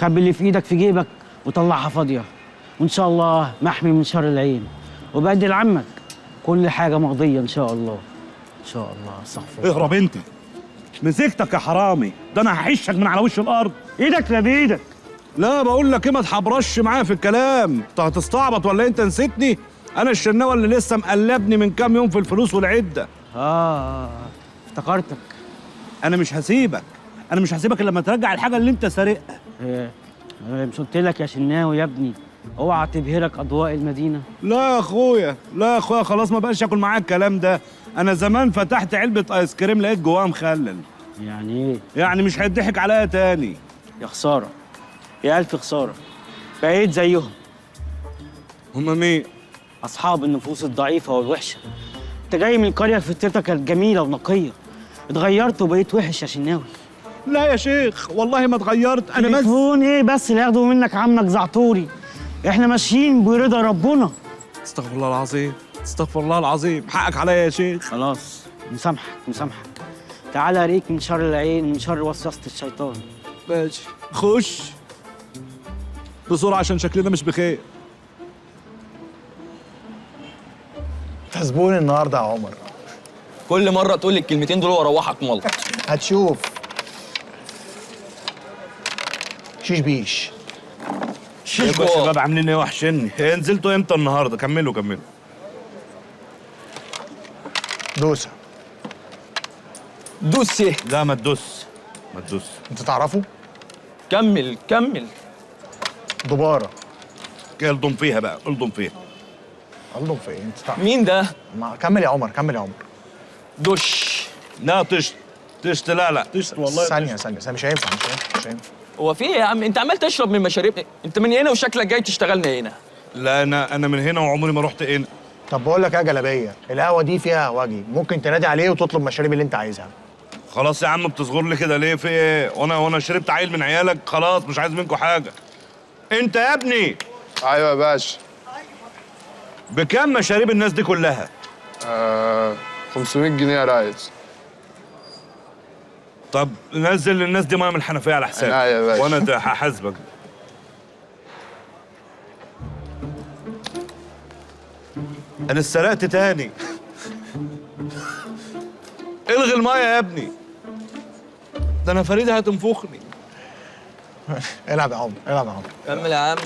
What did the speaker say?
خبي اللي في ايدك في جيبك وطلعها فاضيه، وان شاء الله محمي من شر العين. وبقدر لعمك كل حاجه مقضيه ان شاء الله. ان شاء الله. استغفر الله. اهرب انت، مسكتك يا حرامي، ده انا هحشك من على وش الارض. ايدك لا بايدك. لا بقول لك ايه، ما تحبرش معايا في الكلام. انت هتستعبط ولا انت نسيتني؟ انا الشناوه اللي لسه مقلبني من كام يوم في الفلوس والعده. افتكرتك. انا مش هسيبك، انا مش هسيبك الا لما ترجع الحاجه اللي انت سارقها. مش قلت لك يا شناوي يا ابني اوعى تبهرك اضواء المدينه؟ لا يا اخويا، لا يا اخويا، خلاص ما بقاش اكل معاك الكلام ده. انا زمان فتحت علبه ايس كريم لقيت جواها مخلل. يعني ايه؟ يعني مش هيضحك عليا تاني. يا خساره، يا الف خساره. بقيت زيهم. هما مين؟ اصحاب النفوس الضعيفه والوحشه. انت جاي من قريه فطرتها كانت جميله ونقيه، اتغيرت وبقيت وحش يا شناوي. لا يا شيخ والله ما اتغيرت. انا بس تليفون ايه بس اللي ياخده منك عمك زعتوري؟ احنا ماشيين برضا ربنا. استغفر الله العظيم، استغفر الله العظيم، حقك عليا يا شيخ. خلاص مسامحك مسامحك. تعالى اريك من شر العين ومن شر وسوسه الشيطان. ماشي خش بسرعه عشان شكلنا مش بخير. زبون النهارده يا عمر. كل مرة تقول لي الكلمتين دول واروحك ملط. هتشوف. شيش بيش. يا شباب عاملين ايه؟ وحشني. نزلتوا امتى النهارده؟ كملوا. دوسه. دوسي. لا ما تدوس. انت تعرفه؟ كمل. دباره. الضم فيها بقى، الضم فيها. الله في انت تعرف. مين ده؟ كمل يا عمر، كمل يا عمر. دش. لا تشت لا والله. ثانيه مش هينفع. هو في ايه يا عم؟ انت عمال تشرب من مشاريب، انت من هنا وشكلك جاي تشتغلنا هنا. لا انا من هنا وعمري ما رحت هنا. طب بقول لك ايه يا جلابيه، القهوه دي فيها قهوجي، ممكن تنادي عليه وتطلب المشاريب اللي انت عايزها. خلاص يا عم بتصغر لي كده ليه؟ في ايه؟ وانا شربت عيل من عيالك؟ خلاص مش عايز منكم حاجه. انت يا ابني. ايوه يا باشا. بكام مشاريب الناس دي كلها؟ 500 جنيه يا ريس. طب نزل للناس دي ميه من الحنفيه على حسابي. لا يا باشا. وانا ده هحاسبك. انا اتسرقت تاني. الغي الميه يا ابني، ده انا فريده هتنفخني. العب يا عمر. كمل يا عم.